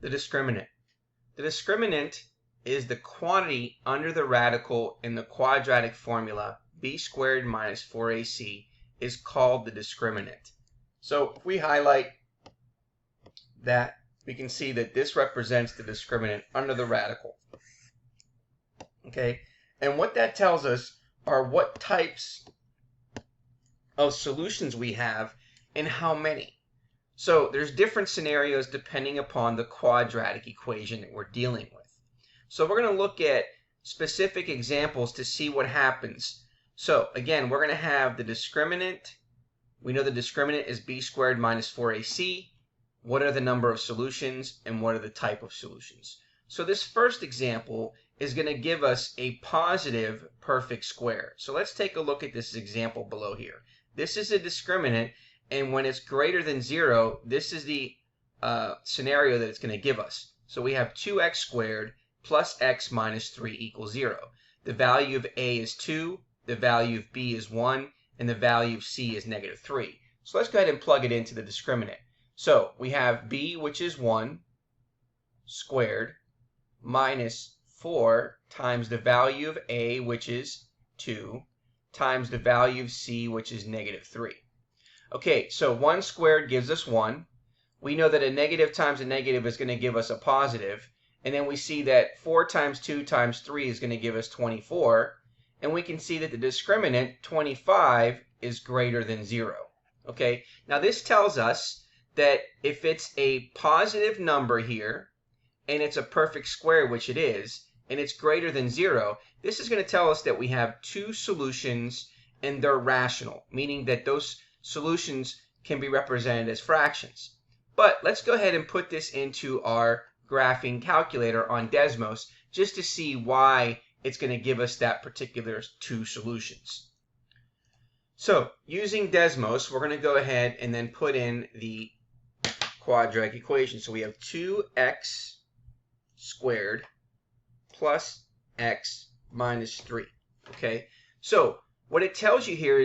The discriminant. The discriminant is the quantity under the radical in the quadratic formula b squared minus 4ac is called the discriminant. So if we highlight that, we can see that this represents the discriminant under the radical. Okay, and what that tells us are what types of solutions we have and how many. So there's different scenarios depending upon the quadratic equation that we're dealing with. So we're going to look at specific examples to see what happens. So again, we're going to have the discriminant. We know the discriminant is b squared minus 4ac. What are the number of solutions and what are the type of solutions? So this first example is going to give us a positive perfect square. So let's take a look at this example below here. This is a discriminant, and when it's greater than 0, this is the scenario that it's going to give us. So we have 2x squared plus x minus 3 equals 0. The value of a is 2, the value of b is 1, and the value of c is negative 3. So let's go ahead and plug it into the discriminant. So we have b, which is 1, squared, minus 4 times the value of a, which is 2, times the value of c, which is negative 3. Okay, so 1 squared gives us 1. We know that a negative times a negative is going to give us a positive. And then we see that 4 times 2 times 3 is going to give us 24. And we can see that the discriminant, 25, is greater than 0. Okay, now this tells us that if it's a positive number here, and it's a perfect square, which it is, and it's greater than 0, this is going to tell us that we have two solutions and they're rational, meaning that those solutions can be represented as fractions. But let's go ahead and put this into our graphing calculator on Desmos just to see why it's going to give us that particular two solutions. So using Desmos, we're going to go ahead and then put in the quadratic equation. So we have 2x squared plus x minus 3. Okay, so what it tells you here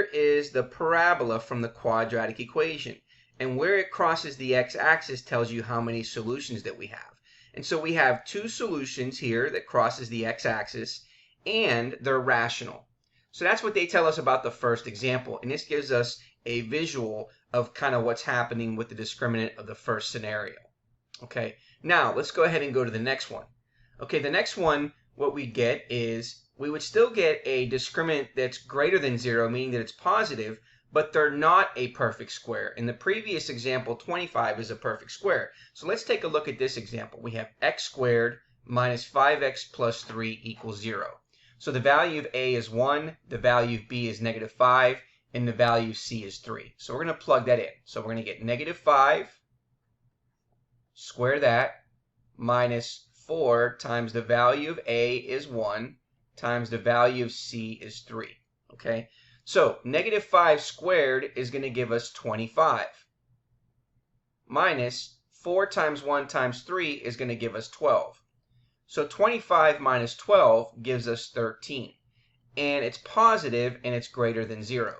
is the parabola from the quadratic equation. And where it crosses the x-axis tells you how many solutions that we have. And so we have two solutions here that crosses the x-axis, and they're rational. So that's what they tell us about the first example. And this gives us a visual of kind of what's happening with the discriminant of the first scenario. Okay, now let's go ahead and go to the next one. Okay, the next one, what we get is we would still get a discriminant that's greater than 0, meaning that it's positive, but they're not a perfect square. In the previous example, 25 is a perfect square. So let's take a look at this example. We have x squared minus 5x plus 3 equals 0. So the value of a is 1, the value of b is negative 5, and the value of c is 3. So we're going to plug that in. So we're going to get negative 5, square that, minus 4 times the value of a is 1, times the value of c is 3. Okay? So negative 5 squared is going to give us 25. Minus 4 times 1 times 3 is going to give us 12. So 25 minus 12 gives us 13. And it's positive and it's greater than 0.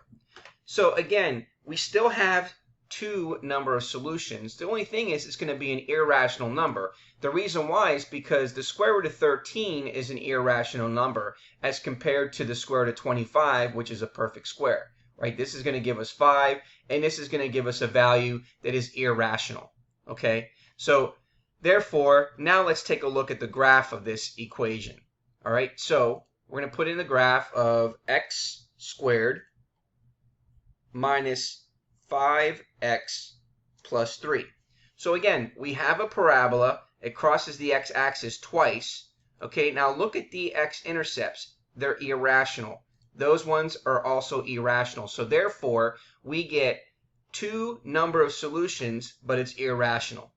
So again, we still have two number of solutions. The only thing is it's going to be an irrational number. The reason why is because the square root of 13 is an irrational number as compared to the square root of 25, which is a perfect square, right? This is going to give us 5, and this is going to give us a value that is irrational, okay? So therefore, now let's take a look at the graph of this equation, all right? So we're going to put in the graph of x squared minus 5x plus 3. So again, we have a parabola. It crosses the x-axis twice. Okay, now look at the x-intercepts. They're irrational. Those ones are also irrational. So therefore, we get two number of solutions, but it's irrational.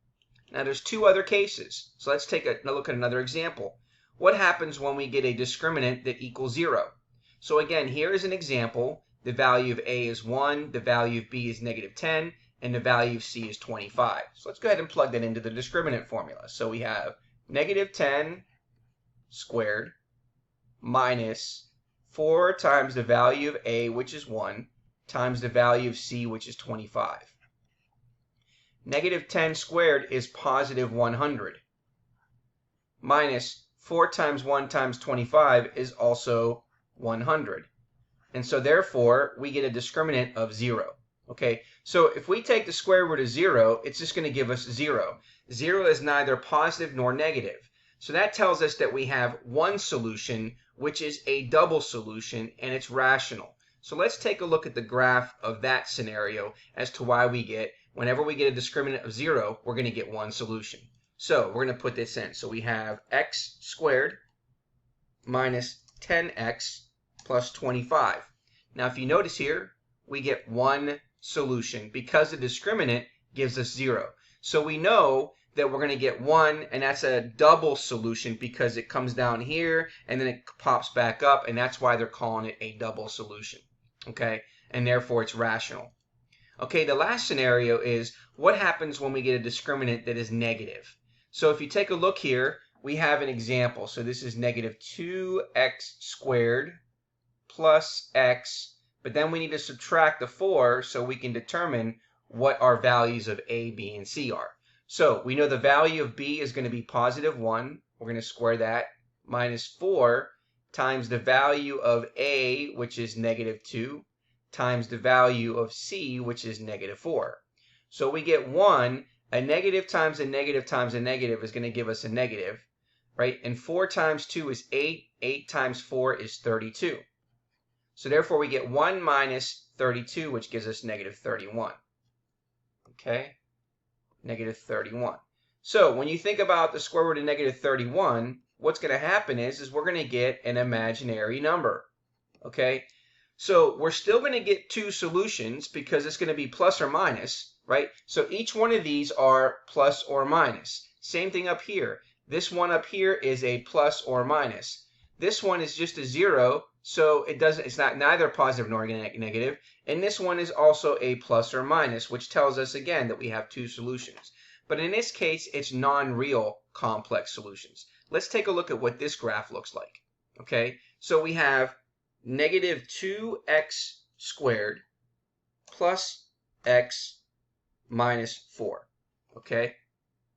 Now there's two other cases. So let's take a look at another example. What happens when we get a discriminant that equals 0? So again, here is an example. The value of a is 1, the value of b is negative 10, and the value of c is 25. So let's go ahead and plug that into the discriminant formula. So we have negative 10 squared minus 4 times the value of a, which is 1, times the value of c, which is 25. Negative 10 squared is positive 100. Minus 4 times 1 times 25 is also 100. And so therefore, we get a discriminant of 0. Okay, so if we take the square root of 0, it's just going to give us 0. 0 is neither positive nor negative. So that tells us that we have one solution, which is a double solution, and it's rational. So let's take a look at the graph of that scenario as to why we get, whenever we get a discriminant of 0, we're going to get one solution. So we're going to put this in. So we have x squared minus 10x plus 25. Now if you notice here, we get one solution because the discriminant gives us 0. So we know that we're going to get 1, and that's a double solution because it comes down here and then it pops back up, and that's why they're calling it a double solution. Okay, and therefore it's rational. Okay, the last scenario is what happens when we get a discriminant that is negative. So if you take a look here, we have an example. So this is negative 2x squared plus x, but then we need to subtract the 4 so we can determine what our values of a, b, and c are. So we know the value of b is going to be positive 1. We're going to square that, minus 4 times the value of a, which is negative 2, times the value of c, which is negative 4. So we get 1. A negative times a negative times a negative is going to give us a negative, right? And 4 times 2 is 8. 8 times 4 is 32. So therefore we get 1 minus 32, which gives us negative 31. Okay? Negative 31. So when you think about the square root of negative 31, what's going to happen is we're going to get an imaginary number. Okay? So we're still going to get two solutions because it's going to be plus or minus, right? So each one of these are plus or minus. Same thing up here. This one up here is a plus or minus. This one is just a 0, so it's not neither positive nor negative. And this one is also a plus or minus, which tells us again that we have two solutions. But in this case, it's non-real complex solutions. Let's take a look at what this graph looks like. Okay, so we have negative 2x squared plus x minus 4. Okay,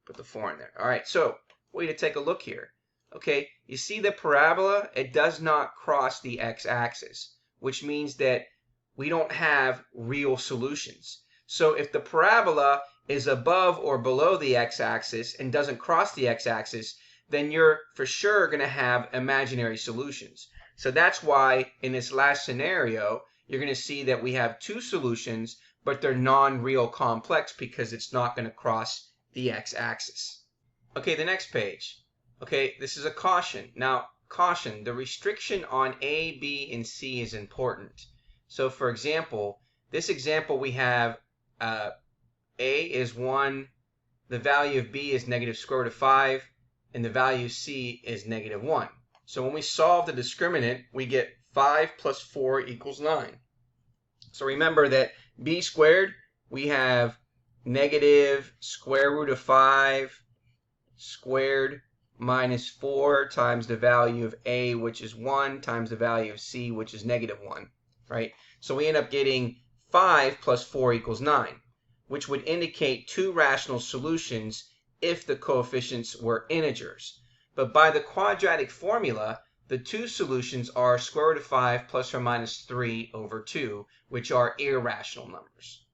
put the 4 in there. All right, so we need to take a look here. Okay, you see the parabola? It does not cross the x-axis, which means that we don't have real solutions. So if the parabola is above or below the x-axis and doesn't cross the x-axis, then you're for sure going to have imaginary solutions. So that's why in this last scenario, you're going to see that we have two solutions, but they're non-real complex because it's not going to cross the x-axis. Okay, the next page. Okay, this is a caution. Now, caution, the restriction on A, B, and C is important. So for example, this example we have A is 1, the value of B is negative square root of 5, and the value of C is negative 1. So when we solve the discriminant, we get 5 plus 4 equals 9. So remember that B squared, we have negative square root of 5 squared minus 4 times the value of A, which is 1, times the value of C, which is negative 1, right? So we end up getting 5 plus 4 equals 9, which would indicate two rational solutions if the coefficients were integers. But by the quadratic formula, the two solutions are square root of 5 plus or minus 3 over 2, which are irrational numbers.